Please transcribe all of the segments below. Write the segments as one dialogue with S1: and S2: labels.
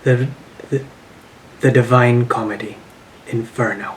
S1: The, the, the Divine Comedy, Inferno.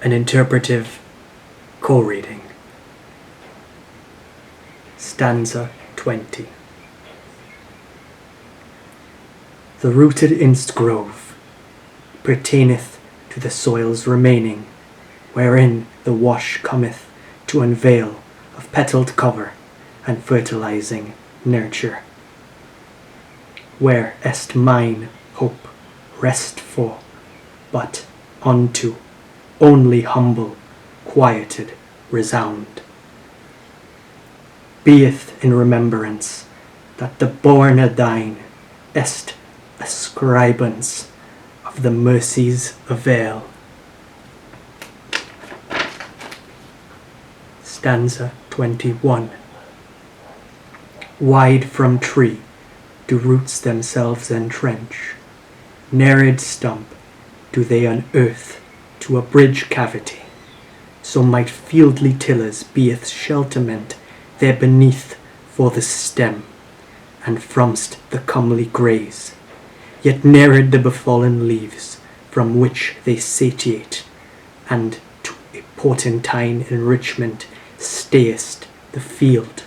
S1: An interpretive co-reading. Stanza 20. The rooted inst grove pertaineth to the soil's remaining, wherein the wash cometh to unveil of petalled cover and fertilizing nurture. Where est mine hope rest for, but unto only humble, quieted resound. Beeth in remembrance that the born a thine est ascribance of the mercies avail. Stanza 21. Wide from tree do roots themselves entrench, nerid stump do they unearth to a bridge cavity, so might fieldly tillers beeth shelterment there beneath for the stem, and fromst the comely graze, yet nerid the befallen leaves from which they satiate, and to a portentine enrichment stayest the field.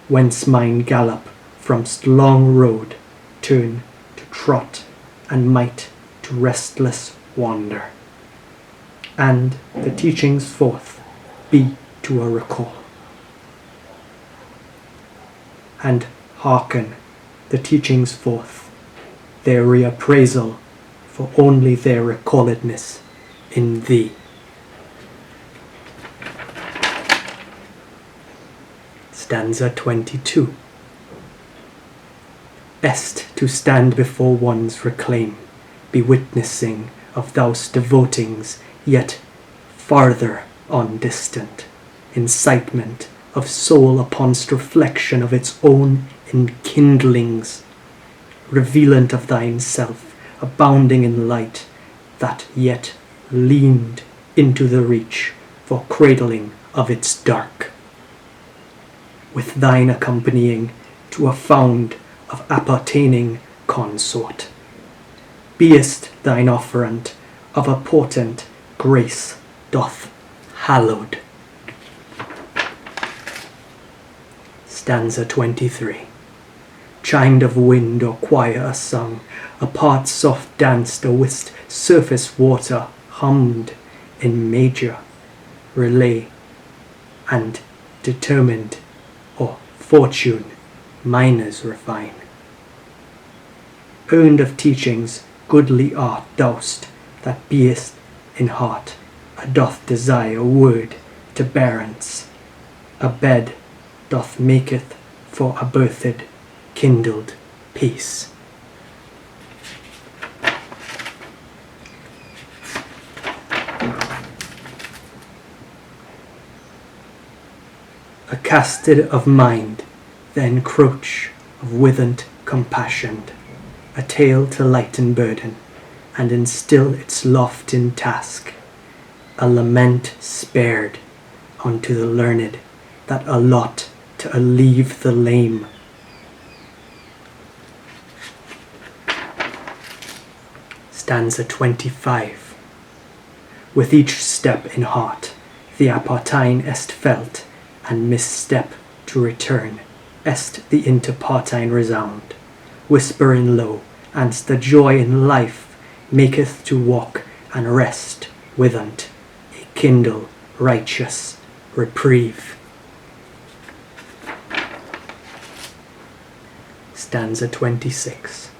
S1: Whence mine gallop fromst long road turn to trot, and might to restless wander, and the teachings forth be to a recall. And hearken the teachings forth, their reappraisal for only their recalledness in thee. Stanza 22. Est to stand before one's reclaim, be witnessing of thou's devotings, yet farther on distant, incitement of soul uponst reflection of its own enkindlings, revealant of thine self, abounding in light, that yet leaned into the reach for cradling of its dark. With thine accompanying to a found of appertaining consort, beest thine offerant of a potent grace doth hallowed. Stanza 23. Chimed of wind or choir a sung, apart soft danced a whist surface water hummed in major relay, and determined or fortune minors refine. Earned of teachings goodly art thou'st, that beest in heart a doth desire word to barrence, a bed doth maketh for a birthed kindled peace. A casted of mind, the encroach of withant compassioned, a tale to lighten burden, and instill its loft in task, a lament spared unto the learned, that allot to alleviate the lame. Stanza 25. With each step in heart, the appertine est felt, and misstep to return, est the interpartine resound, whispering low, and the joy in life maketh to walk and rest withant a kindle righteous reprieve. Stanza 26.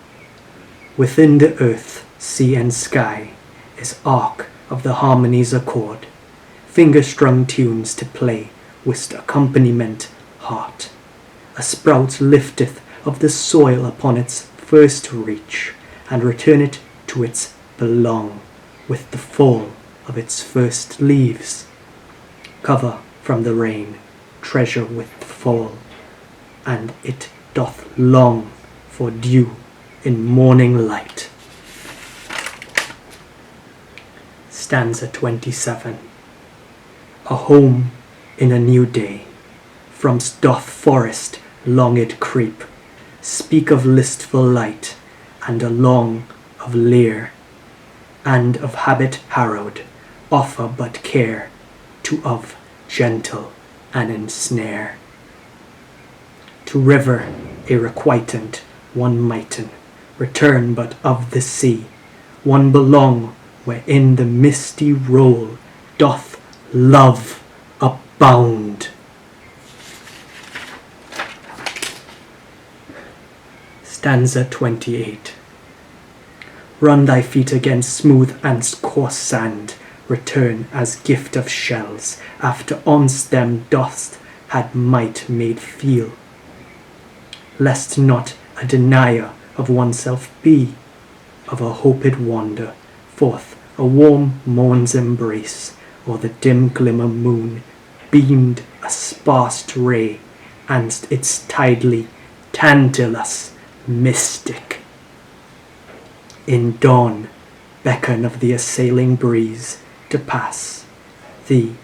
S1: Within the earth, sea and sky is arc of the harmony's accord, finger-strung tunes to play with accompaniment heart. A sprout lifteth of the soil upon its first reach, and returneth to its belong with the fall of its first leaves. Cover from the rain, treasure with the fall, and it doth long for dew in morning light. Stanza 27. A home in a new day, fromst doth forest longed creep, speak of listful light, and along of leer, and of habit harrowed, offer but care to of gentle and ensnare. To river a requitant, one mighten, return but of the sea, one belong wherein the misty roll doth love abound. Stanza 28. Run thy feet against smooth and coarse sand, return as gift of shells, after once them dost had might made feel, lest not a denier of oneself be, of a hoped wander, forth a warm morn's embrace, or the dim glimmer moon beamed a sparse ray, and its tidely Tantalus mystic. In dawn beckon of the assailing breeze to pass thee,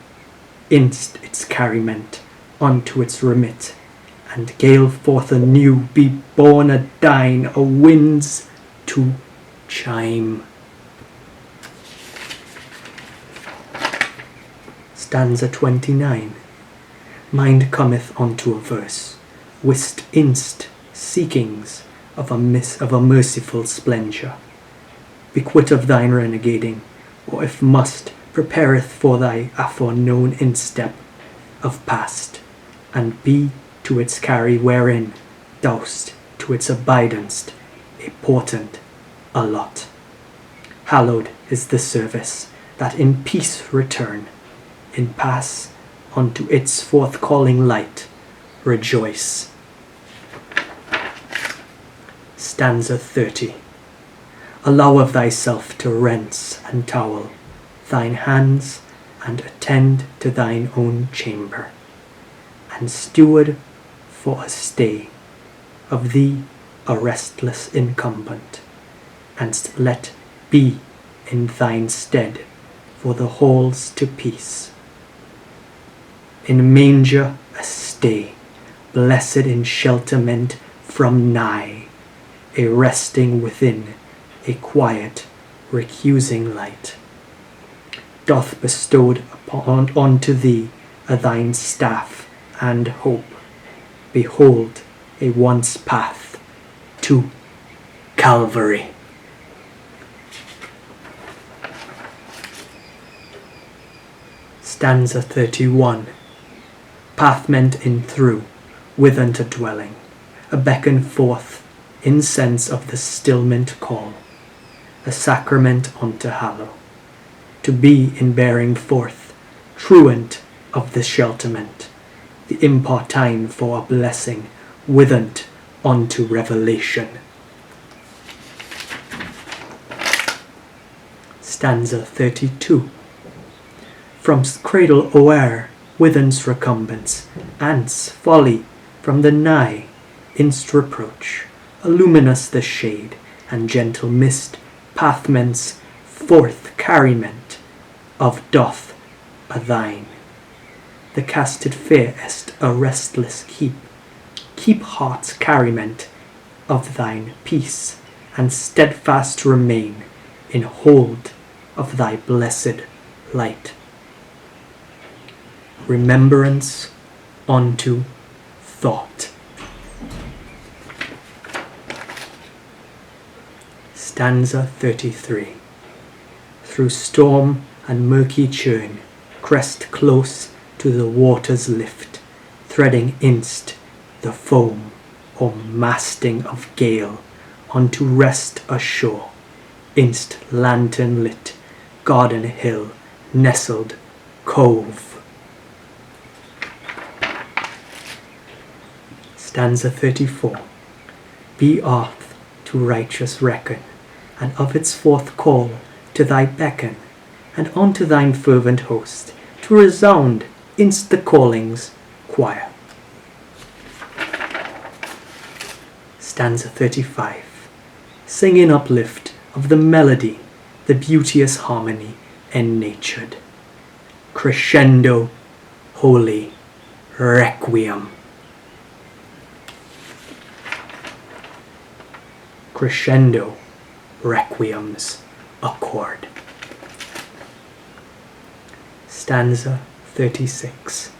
S1: inst its carryment unto its remit, and gale forth anew be born a dine a winds to chime. Stanza 29. Mind cometh unto a verse, wist inst seekings of a merciful splendour. Be quit of thine renegading, or if must, prepareth for thy aforeknown instep of past, and be to its carry wherein thou'st to its abidance a portent allot. Hallowed is the service that in peace return, in pass unto its forth-calling light rejoice. Stanza 30. Allow of thyself to rents and towel thine hands, and attend to thine own chamber, and steward for a stay of thee a restless incumbent, and let be in thine stead for the halls to peace. In manger a stay, blessed in shelterment from nigh, a resting within a quiet recusing light, doth bestowed unto thee a thine staff and hope. Behold a once path to Calvary. Stanza 31. Path meant in through, with unto dwelling, a beckon forth, incense of the stillment call, a sacrament unto hallow, to be in bearing forth, truant of the shelterment, the importine for a blessing, withant unto revelation. Stanza 32. From cradle o'er, withens recumbence, ants folly from the nigh, inst reproach, illuminous the shade, and gentle mist, pathment's forth carryment of doth a thine. The casted fair est a restless keep heart's carryment of thine peace, and steadfast remain in hold of thy blessed light. Remembrance unto thought. Stanza 33. Through storm and murky churn, crest close to the water's lift, threading inst the foam or masting of gale, unto rest ashore, inst lantern lit, garden hill, nestled cove. Stanza 34. Be earth to righteous reckon, and of its forth call to thy beckon, and unto thine fervent host to resound inst the calling's choir. Stanza 35. Sing in uplift of the melody, the beauteous harmony ennatured. Crescendo, holy, requiem. crescendo requiem's accord. Stanza 36.